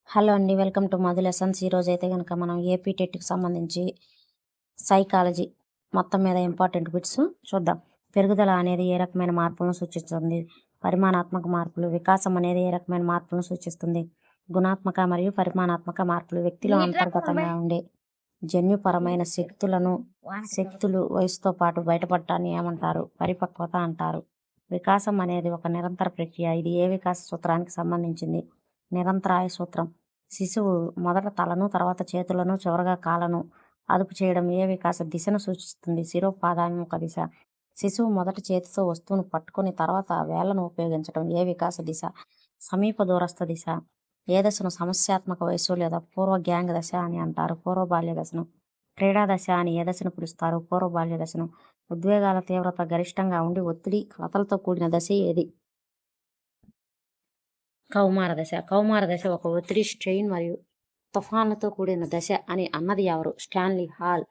Hello అండి. Welcome to Madhu lessons. ఈరోజైతే గనక మనం ఏపీ టెట్‌కి సంబంధించి సైకాలజీ మొత్తం మీద ఇంపార్టెంట్ బిట్స్ చూద్దాం. పెరుగుదల అనేది ఏ రకమైన మార్పులను సూచిస్తుంది? పరిమాణాత్మక మార్పులు. వికాసం అనేది ఏ రకమైన మార్పులను సూచిస్తుంది? గుణాత్మక మరియు పరిమాణాత్మక మార్పులు. వ్యక్తిలో అంతర్గతంగా ఉండే జన్యుపరమైన శక్తులు వయసుతో పాటు బయటపడటాన్ని ఏమంటారు? పరిపక్వత అంటారు. వికాసం అనేది ఒక నిరంతర ప్రక్రియ. ఇది ఏ వికాస సూత్రానికి సంబంధించింది? నిరంతరాయ సూత్రం. శిశువు మొదట తలను, తర్వాత చేతులను, చివరగా కాళ్ళను అదుపు చేయడం ఏ వికాస దిశను సూచిస్తుంది? శిరోపాదాభిముఖ దిశ. శిశువు మొదట చేతితో వస్తువును పట్టుకొని తర్వాత వేళ్లను ఉపయోగించడం ఏ వికాస దిశ? సమీప దూరస్థ దిశ. ఏ దశను సమస్యాత్మక వయస్సు లేదా పూర్వ గ్యాంగ్ దశ అని అంటారు? పూర్వ బాల్య దశను. క్రీడా దశ అని ఏ దశను పిలుస్తారు? పూర్వ బాల్య దశను. ఉద్వేగాల తీవ్రత గరిష్టంగా ఉండి ఒత్తిడి, కలతలతో కూడిన దశ ఏది? కౌమార దశ. కౌమార దశ ఒక ఒత్తిడి, స్ట్రెయిన్ మరియు తుఫాన్లతో కూడిన దశ అని అన్నది ఎవరు? Stanley hall.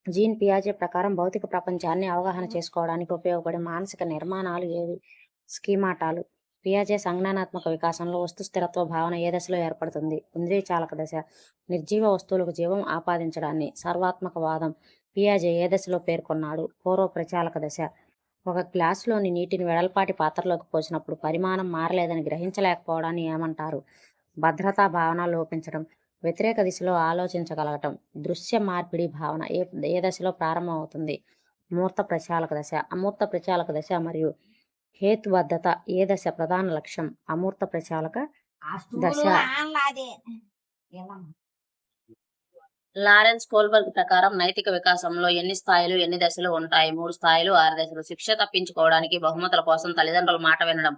జీన్ పియాజే ప్రకారం భౌతిక ప్రపంచాన్ని అవగాహన చేసుకోవడానికి ఉపయోగపడే మానసిక నిర్మాణాలు ఏవి? స్కీమాటాలు. పియాజే సంజ్ఞానాత్మక వికాసంలో వస్తు స్థిరత్వ భావన ఏ దశలో ఏర్పడుతుంది? ఇంద్రియ చాలక దశ. నిర్జీవ వస్తువులకు జీవం ఆపాదించడాన్ని సర్వాత్మకవాదం పియాజే ఏ దశలో పేర్కొన్నాడు? పూర్వ ప్రచాలక దశ. ఒక గ్లాసులోని నీటిని వెడల్పాటి పాత్రలోకి పోసినప్పుడు పరిమాణం మారలేదని గ్రహించలేకపోవడాన్ని ఏమంటారు? భద్రతా భావన లోపించడం. వ్యతిరేక దిశలో ఆలోచించగలగటం. దృశ్య మార్పిడి భావన ఏ దశలో ప్రారంభమవుతుంది? మూర్త ప్రచాలక దశ. అమూర్త ప్రచాలక దశ మరియు హేతుబద్ధత ఏ దశ ప్రధాన లక్ష్యం? అమూర్త ప్రచాలక దశ. లారెన్స్ కోల్బర్గ్ ప్రకారం నైతిక వికాసంలో ఎన్ని స్థాయిలు, ఎన్ని దశలు ఉంటాయి? 3 స్థాయిలు, 6 దశలు. శిక్ష తప్పించుకోవడానికి బహుమతుల కోసం తల్లిదండ్రుల మాట వినడం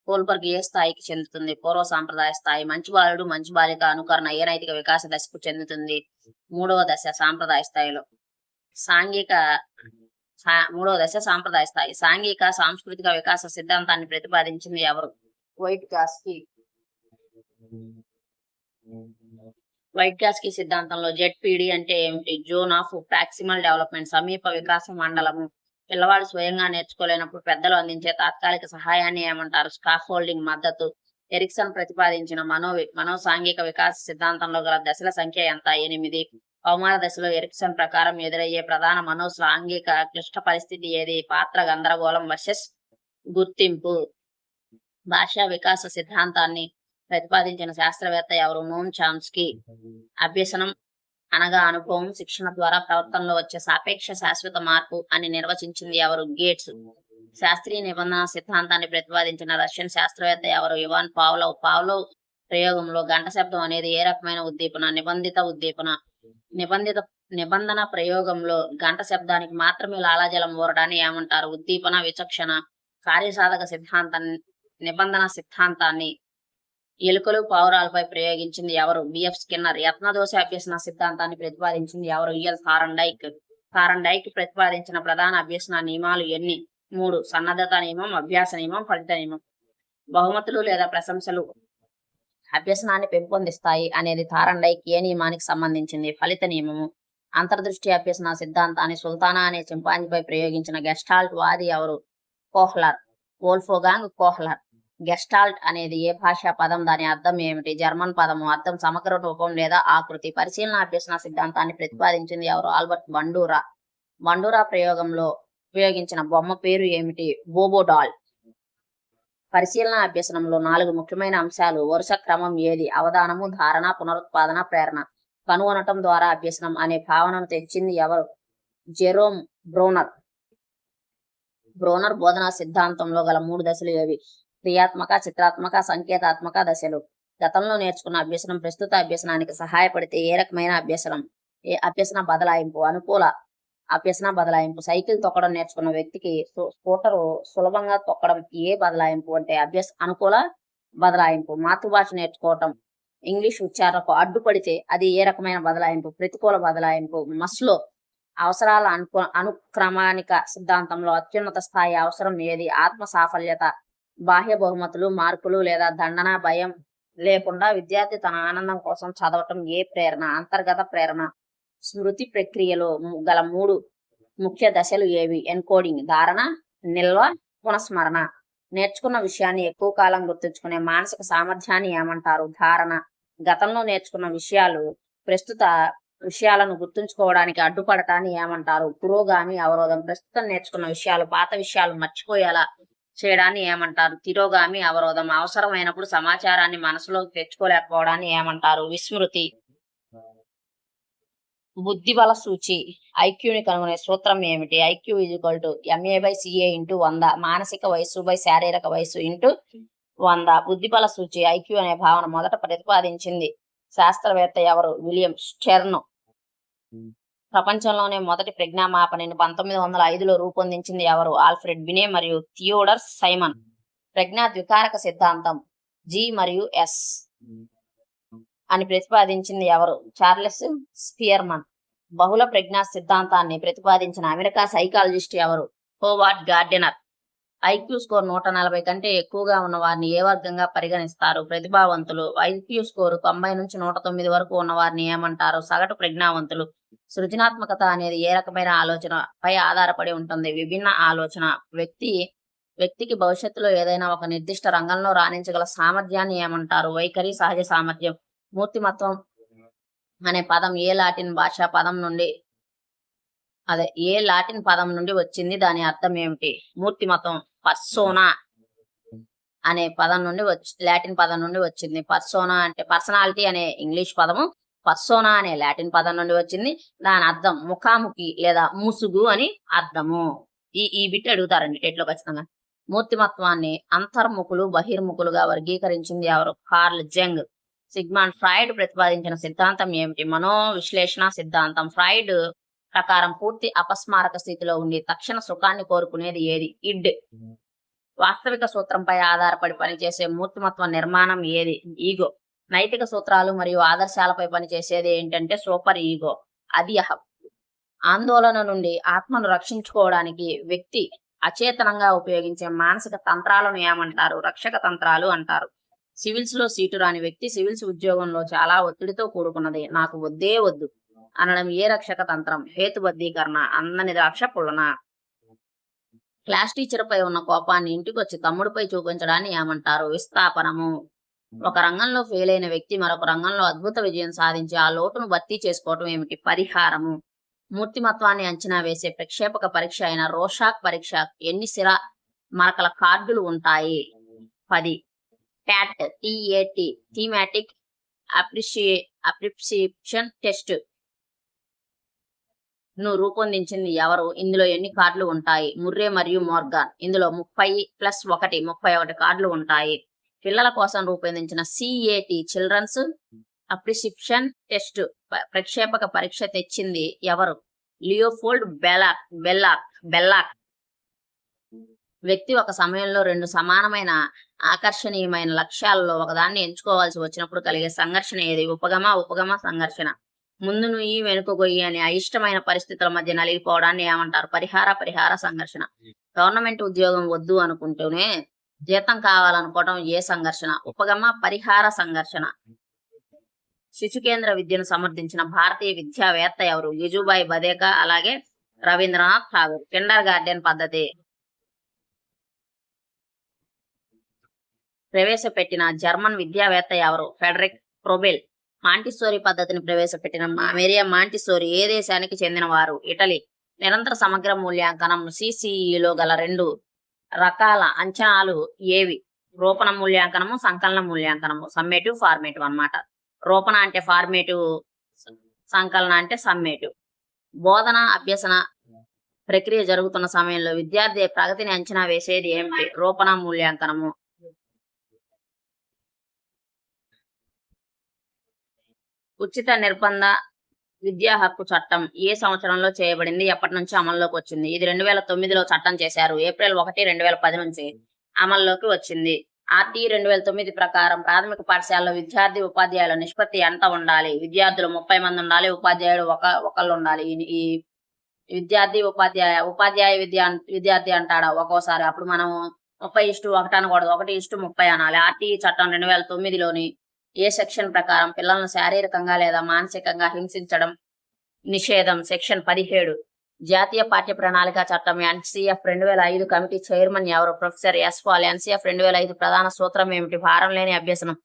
కోల్బర్గ్ ఏ స్థాయికి చెందుతుంది? పూర్వ సాంప్రదాయ స్థాయి. మంచి బాలుడు, మంచి బాలిక అనుకరణ ఏ నైతిక వికాస దశకు చెందుతుంది? 3వ దశ సాంప్రదాయ స్థాయిలో. మూడవ దశ సాంప్రదాయ స్థాయి. సాంఘిక సాంస్కృతిక వికాస సిద్ధాంతాన్ని ప్రతిపాదించింది ఎవరు? వైట్కాస్కీ సిద్ధాంతంలో జెడ్పీడీ అంటే ఏమిటి? Zone of proximal development. సమీప వికాస మండలము. పిల్లవాడు స్వయంగా నేర్చుకోలేనప్పుడు పెద్దలు అందించే తాత్కాలిక సహాయాన్ని ఏమంటారు? స్కాఫోల్డింగ్. మద్దతు. ఎరిక్సన్ ప్రతిపాదించిన మనో సాంఘిక వికాస సిద్ధాంతంలో గల దశల సంఖ్య ఎంత? 8. కౌమార దశలో ఎరిక్సన్ ప్రకారం ఎదురయ్యే ప్రధాన మనో సాంఘిక క్లిష్ట పరిస్థితి ఏది? పాత్ర గందరగోళం వర్సెస్ గుర్తింపు. భాషా వికాస సిద్ధాంతాన్ని ప్రతిపాదించిన శాస్త్రవేత్త ఎవరు? నోమ్ చామ్స్కీ. అభ్యసనం అనగా అనుభవం, శిక్షణ ద్వారా ప్రవర్తనలో వచ్చే సాపేక్ష శాశ్వత మార్పు అని నిర్వచించింది ఎవరు? గేట్స్. శాస్త్రీయ నిబంధన సిద్ధాంతాన్ని ప్రతిపాదించిన రష్యన్ శాస్త్రవేత్త ఎవరు? Ivan Pavlov. పావ్లోవ్ ప్రయోగంలో గంట శబ్దం అనేది ఏ రకమైన ఉద్దీపన? నిబంధిత ఉద్దీపన. నిబంధన ప్రయోగంలో గంట శబ్దానికి మాత్రమే లాలాజలం ఊరడాన్ని ఏమంటారు? ఉద్దీపన. విచక్షణ. కార్యసాధక నిబంధన సిద్ధాంతాన్ని ఎలుకలు, పావురాలపై ప్రయోగించింది ఎవరు? BF Skinner. యత్నదోష అభ్యసన సిద్ధాంతాన్ని ప్రతిపాదించింది ఎవరు? EL Thorndike. థారండైక్ ప్రతిపాదించిన ప్రధాన అభ్యసన నియమాలు ఎన్ని? 3. సన్నద్ధత నియమం, అభ్యాస నియమం, ఫలిత నియమం. బహుమతులు లేదా ప్రశంసలు అభ్యసనాన్ని పెంపొందిస్తాయి అనేది థారండైక్ ఏ నియమానికి సంబంధించింది? ఫలిత నియమము. అంతర్దృష్టి అభ్యసన సిద్ధాంతాన్ని సుల్తానా అనే చింపాంజీపై ప్రయోగించిన గెస్టాల్ట్ వాది ఎవరు? కోహ్లర్. వోల్ఫోగాంగ్ కోహ్లర్. గెస్టాల్ట్ అనేది ఏ భాషా పదం? దాని అర్థం ఏమిటి? జర్మన్ పదము. అర్థం సమగ్ర రూపం లేదా ఆకృతి. పరిశీలన అభ్యసన సిద్ధాంతాన్ని ప్రతిపాదించింది ఎవరు? Albert Bandura. బండూరా ప్రయోగంలో ఉపయోగించిన బొమ్మ పేరు ఏమిటి? బోబోడాల్. పరిశీలన అభ్యసనంలో 4 ముఖ్యమైన అంశాలు. వరుస క్రమం ఏది? అవధానము, ధారణ, పునరుత్పాదన, ప్రేరణ. కనుగొనటం ద్వారా అభ్యసనం అనే భావనను తెచ్చింది ఎవరు? Jerome Bruner. బ్రోనర్ బోధనా సిద్ధాంతంలో గల 3 దశలు ఏవి? క్రియాత్మక, చిత్రాత్మక, సంకేతాత్మక దశలు. గతంలో నేర్చుకున్న అభ్యసనం ప్రస్తుత అభ్యసనానికి సహాయపడితే ఏ రకమైన అభ్యసన బదలాయింపు? అనుకూల అభ్యసన బదలాయింపు. సైకిల్ తొక్కడం నేర్చుకున్న వ్యక్తికి స్కూటరు సులభంగా తొక్కడం ఏ బదలాయింపు అంటే అనుకూల బదలాయింపు. మాతృభాష నేర్చుకోవటం ఇంగ్లీష్ ఉచ్చారణకు అడ్డుపడితే అది ఏ రకమైన బదలాయింపు? ప్రతికూల బదలాయింపు. మస్లో అవసరాల అనుక్రమానిక సిద్ధాంతంలో అత్యున్నత స్థాయి అవసరం ఏది? ఆత్మ సాఫల్యత. బాహ్య బహుమతులు, మార్కులు లేదా దండన భయం లేకుండా విద్యార్థి తన ఆనందం కోసం చదవటం ఏ ప్రేరణ? అంతర్గత ప్రేరణ. స్మృతి ప్రక్రియలో గల 3 ముఖ్య దశలు ఏవి? ఎన్కోడింగ్, ధారణ, నిల్వ, పునఃస్మరణ. నేర్చుకున్న విషయాన్ని ఎక్కువ కాలం గుర్తుంచుకునే మానసిక సామర్థ్యాన్ని ఏమంటారు? ధారణ. గతంలో నేర్చుకున్న విషయాలు ప్రస్తుత విషయాలను గుర్తుంచుకోవడానికి అడ్డుపడటాన్ని ఏమంటారు? పురోగామి అవరోధం. ప్రస్తుతం నేర్చుకున్న విషయాలు పాత విషయాలు మర్చిపోయేలా చేయడాన్ని ఏమంటారు? తిరోగామి అవరోధం. అవసరమైనప్పుడు సమాచారాన్ని మనసులోకి తెచ్చుకోలేకపోవడాన్ని ఏమంటారు? విస్మృతి. బుద్ధిబల సూచి. ఐక్యూని కనుగొనే సూత్రం ఏమిటి? IQ MA/CA × 100. మానసిక వయస్సు బై శారీరక వయస్సు ఇంటూ 100. బుద్ధిబల సూచి ఐక్యూ అనే భావన మొదట ప్రతిపాదించింది శాస్త్రవేత్త ఎవరు? William Stern. ప్రపంచంలోనే మొదటి ప్రజ్ఞామాపనిని 1905లో రూపొందించింది ఎవరు? ఆల్ఫ్రెడ్ బినే మరియు థియోడర్ సైమన్. ప్రజ్ఞా ద్వికారక సిద్ధాంతం G మరియు S అని ప్రతిపాదించింది ఎవరు? Charles Spearman. బహుళ ప్రజ్ఞా సిద్ధాంతాన్ని ప్రతిపాదించిన అమెరికా సైకాలజిస్ట్ ఎవరు? Howard gardener. ఐక్యూ స్కోర్ 140 కంటే ఎక్కువగా ఉన్న వారిని ఏ వర్గంగా పరిగణిస్తారు? ప్రతిభావంతులు. ఐక్యూ స్కోరు 90 నుంచి 109 వరకు ఉన్న వారిని ఏమంటారు? సగటు ప్రజ్ఞావంతులు. సృజనాత్మకత అనేది ఏ రకమైన ఆలోచనపై ఆధారపడి ఉంటుంది? విభిన్న ఆలోచన. వ్యక్తికి భవిష్యత్తులో ఏదైనా ఒక నిర్దిష్ట రంగంలో రాణించగల సామర్థ్యాన్ని ఏమంటారు? వైఖరి, సహజ సామర్థ్యం. మూర్తిమత్వం అనే పదం ఏ లాటిన్ పదం నుండి వచ్చింది? దాని అర్థం ఏమిటి? మూర్తిమత్వం. పర్సోనా అనే పదం నుండి లాటిన్ పదం నుండి వచ్చింది. పర్సోనా అంటే పర్సనాలిటీ అనే ఇంగ్లీష్ పదము, పర్సోనా అనే లాటిన్ పదం నుండి వచ్చింది. దాని అర్థం ముఖాముఖి లేదా ముసుగు అని అర్థము. ఈ బిట్ అడుగుతారండి టెట్లో ఖచ్చితంగా. మూర్తిమత్వాన్ని అంతర్ముఖులు, బహిర్ముఖులుగా వర్గీకరించింది ఎవరు? కార్ల్ జంగ్. సిగ్మండ్ ఫ్రాయిడ్ ప్రతిపాదించిన సిద్ధాంతం ఏమిటి? మనోవిశ్లేషణ సిద్ధాంతం. ఫ్రాయిడ్ ప్రకారం పూర్తి అపస్మారక స్థితిలో ఉండి తక్షణ సుఖాన్ని కోరుకునేది ఏది? ఇడ్. వాస్తవిక సూత్రంపై ఆధారపడి పనిచేసే మూర్తిమత్వ నిర్మాణం ఏది? ఈగో. నైతిక సూత్రాలు మరియు ఆదర్శాలపై పనిచేసేది ఏంటంటే సూపర్ ఈగో. అది అహం. ఆందోళన నుండి ఆత్మను రక్షించుకోవడానికి వ్యక్తి అచేతనంగా ఉపయోగించే మానసిక తంత్రాలను ఏమంటారు? రక్షక తంత్రాలు అంటారు. సివిల్స్ లో సీటు రాని వ్యక్తి సివిల్స్ ఉద్యోగంలో చాలా ఒత్తిడితో కూడుకున్నది, నాకు వద్దే వద్దు అనడం ఏ రక్షక తంత్రం? హేతుబద్ధీకరణ. అందని ద్రాక్ష పుల్లన. క్లాస్ టీచర్ పై ఉన్న కోపాన్ని ఇంటికొచ్చి తమ్ముడిపై చూపించడాన్ని ఏమంటారు? విస్థాపనము. ఒక రంగంలో ఫెయిల్ అయిన వ్యక్తి మరొక రంగంలో అద్భుత విజయం సాధించి ఆ లోటును భర్తీ చేసుకోవటం ఏమిటి? పరిహారము. మూర్తిమత్వాన్ని అంచనా వేసే ప్రక్షేపక పరీక్ష అయిన రోషాక్ పరీక్ష ఎన్ని సిర మరకల కార్డులు ఉంటాయి? 10. TAT థీమాటిక్ అప్రిసియేషన్ టెస్ట్ ను రూపొందించింది ఎవరు? ఇందులో ఎన్ని కార్డులు ఉంటాయి? ముర్రే మరియు మోర్గాన్. ఇందులో 30+1 కార్డులు ఉంటాయి. పిల్లల కోసం రూపొందించిన CAT చిల్డ్రన్స్ అప్రిసియేషన్ టెస్ట్ ప్రక్షేపక పరీక్ష తెచ్చింది ఎవరు? Leopold Bellak. వ్యక్తి ఒక సమయంలో రెండు సమానమైన ఆకర్షణీయమైన లక్ష్యాలలో ఒకదాన్ని ఎంచుకోవాల్సి వచ్చినప్పుడు కలిగే సంఘర్షణ ఏది? ఉపగమ సంఘర్షణ. ముందు నుయ్యి వెనుక గొయ్యి అనే అయిష్టమైన పరిస్థితుల మధ్య నలిగిపోవడాన్ని ఏమంటారు? పరిహార సంఘర్షణ. గవర్నమెంట్ ఉద్యోగం వద్దు అనుకుంటూనే జీతం కావాలనుకోవడం ఏ సంఘర్షణ? పరిహార సంఘర్షణ. శిశు కేంద్ర విద్యను సమర్థించిన భారతీయ విద్యావేత్త ఎవరు? జిజుబాయి బదేకా, అలాగే రవీంద్రనాథ్ ఠాగూర్. కిండర్ గార్డెన్ పద్ధతి ప్రవేశపెట్టిన జర్మన్ విద్యావేత్త ఎవరు? Frederick Froebel. మాంటిసోరీ పద్ధతిని ప్రవేశపెట్టిన మేరియా మాంటిసోరీ ఏ దేశానికి చెందిన వారు? ఇటలీ. నిరంతర సమగ్ర మూల్యాంకనం CCEలో గల 2 రకాల అంచనాలు ఏవి? రూపణ మూల్యాంకనము, సంకలన మూల్యాంకనము. సమ్మేటివ్, ఫార్మేటివ్ అన్నమాట. రూపణ అంటే ఫార్మేటివ్, సంకలన అంటే సమ్మేటివ్. బోధన అభ్యసన ప్రక్రియ జరుగుతున్న సమయంలో విద్యార్థి ప్రగతిని అంచనా వేసేది ఏమిటి? రూపణ మూల్యాంకనము. ఉచిత నిర్బంధ విద్యా హక్కు చట్టం ఏ సంవత్సరంలో చేయబడింది? ఎప్పటి నుంచి అమల్లోకి వచ్చింది? ఇది 2009లో చట్టం చేశారు. ఏప్రిల్ 1, 2010 నుంచి అమల్లోకి వచ్చింది. RT 2009 ప్రకారం ప్రాథమిక పాఠశాలలో విద్యార్థి ఉపాధ్యాయుల నిష్పత్తి ఎంత ఉండాలి? విద్యార్థులు 30 మంది ఉండాలి, ఉపాధ్యాయుడు ఒకళ్ళు ఉండాలి. ఈ విద్యార్థి ఉపాధ్యాయ విద్యార్థి అంటాడా ఒక్కోసారి, అప్పుడు మనం 30:1 అనకూడదు, 1:30 అనాలి. RT చట్టం 2009లోని ఏ సెక్షన్ ప్రకారం పిల్లలను శారీరకంగా లేదా మానసికంగా హింసించడం నిషేధం? సెక్షన్ 17. జాతీయ పాఠ్య ప్రణాళిక చట్టం ఎన్సిఎఫ్ 2005 కమిటీ చైర్మన్ ఎవరు? Professor S Pal. ఎన్సిఎఫ్ 2005 ప్రధాన సూత్రం ఏమిటి? భారం లేని అభ్యసనం.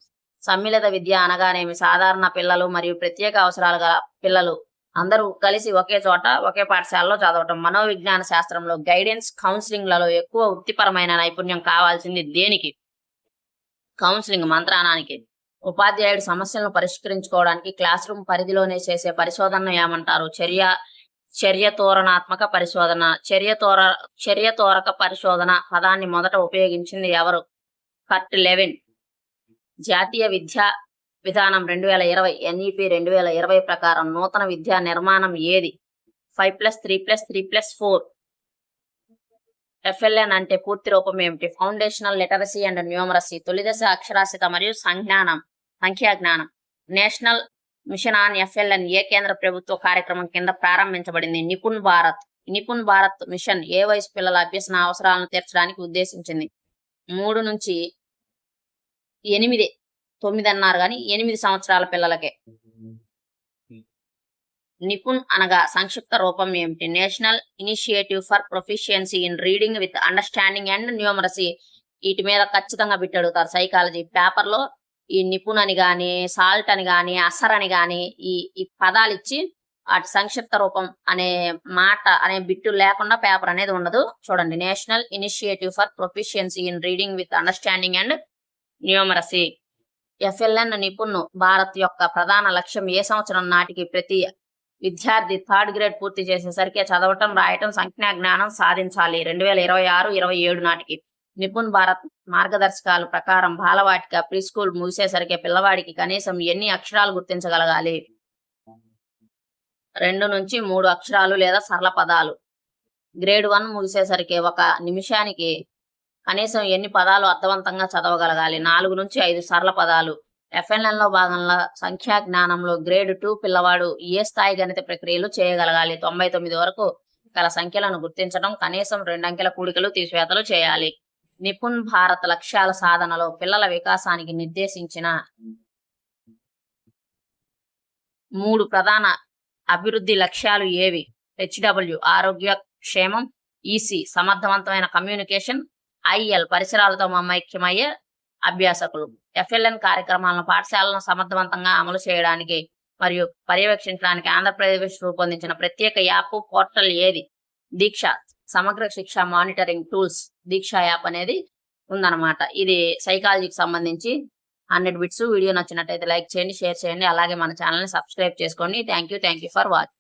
సమ్మిళిత విద్య అనగానేమి? సాధారణ పిల్లలు మరియు ప్రత్యేక అవసరాలు గల పిల్లలు అందరూ కలిసి ఒకే చోట ఒకే పాఠశాలలో చదవటం. మనోవిజ్ఞాన శాస్త్రంలో గైడెన్స్ కౌన్సిలింగ్లలో ఎక్కువ వృత్తిపరమైన నైపుణ్యం కావాల్సింది దేనికి? కౌన్సిలింగ్ మంత్రానానికి. ఉపాధ్యాయుడు సమస్యలను పరిష్కరించుకోవడానికి క్లాస్ రూమ్ పరిధిలోనే చేసే పరిశోధనను ఏమంటారు? చర్యతోరణాత్మక పరిశోధన. చర్యతోరక పరిశోధన పదాన్ని మొదట ఉపయోగించింది ఎవరు? కర్ట్ లెవిన్. జాతీయ విద్యా విధానం 2020 ఎన్ఈపి 2020 ప్రకారం నూతన విద్యా నిర్మాణం ఏది? 5+3+3+4. ఎఫ్ఎల్ఎన్ అంటే పూర్తి రూపం ఏమిటి? Foundational literacy and numeracy. తొలిదశ అక్షరాస్యత మరియు సంఖ్యాజ్ఞానం. నేషనల్ మిషన్ ఆన్ ఎఫ్ఎల్ఎన్ ఏ కేంద్ర ప్రభుత్వ కార్యక్రమం కింద ప్రారంభించబడింది? నిపుణ్ భారత్ మిషన్ ఏ వయసు పిల్లల అభ్యసన అవసరాలను తీర్చడానికి ఉద్దేశించింది? 3 నుంచి 8, 9 అన్నారు కానీ 8 సంవత్సరాల పిల్లలకే. నిపుణ్ అనగా సంక్షిప్త రూపం ఏమిటి? National initiative for proficiency in reading with understanding and numeracy. వీటి మీద ఖచ్చితంగా బిట్ అడుగుతారు సైకాలజీ పేపర్లో. ఈ నిపుణ్ అని కానీ, సాల్ట్ అని కానీ, అసర్ అని కానీ ఈ పదాలు ఇచ్చి వాటి సంక్షిప్త రూపం అనే మాట అనే బిట్టు లేకుండా పేపర్ అనేది ఉండదు. చూడండి, national initiative for proficiency in reading with understanding and numeracy. FLN Nipun Bharat యొక్క ప్రధాన లక్ష్యం ఏ సంవత్సరం నాటికి ప్రతి విద్యార్థి 3rd గ్రేడ్ పూర్తి చేసేసరికి చదవటం, రాయటం, సంఖ్యా జ్ఞానం సాధించాలి? 2026-27 నాటికి. నిపుణ్ భారత్ మార్గదర్శకాల ప్రకారం బాలవాటిక ప్రీ స్కూల్ ముగిసేసరికి పిల్లవాడికి కనీసం ఎన్ని అక్షరాలు గుర్తించగలగాలి? 2 నుంచి 3 అక్షరాలు లేదా సరళ పదాలు. గ్రేడ్ 1 ముగిసేసరికి 1 నిమిషానికి కనీసం ఎన్ని పదాలు అర్థవంతంగా చదవగలగాలి? 4 నుంచి 5 సరళ పదాలు. ఎఫ్ఎల్ఎన్ లో భాగంగా సంఖ్యా జ్ఞానంలో గ్రేడ్ 2 పిల్లవాడు ఏ స్థాయి గణిత ప్రక్రియలు చేయగలగాలి? 99 వరకు గల సంఖ్యలను గుర్తించడం, కనీసం 2 అంకెల కూడికలు తీసివేతలు చేయాలి. నిపుణ్ భారత్ లక్ష్యాల సాధనలో పిల్లల వికాసానికి నిర్దేశించిన 3 ప్రధాన అభివృద్ధి లక్ష్యాలు ఏవి? హెచ్డబ్ల్యూ ఆరోగ్య క్షేమం, ఈసీ సమర్థవంతమైన కమ్యూనికేషన్, ఐఎల్ పరిసరాలతో మమైక్యమయ్యే అభ్యాసకులు. ఎఫ్ఎల్ఎన్ కార్యక్రమాలను పాఠశాలను సమర్థవంతంగా అమలు చేయడానికి మరియు పర్యవేక్షించడానికి ఆంధ్రప్రదేశ్ రూపొందించిన ప్రత్యేక యాప్ పోర్టల్ ఏది? దీక్ష సమగ్ర శిక్ష మానిటరింగ్ టూల్స్ దీక్ష యాప్ అనేది ఉందన్నమాట. ఇది సైకాలజీకి సంబంధించి 100 బిట్స్. వీడియో నచ్చినట్టయితే లైక్ చేయండి, షేర్ చేయండి, అలాగే మన ఛానల్ని సబ్స్క్రైబ్ చేసుకోండి. Thank you for watching.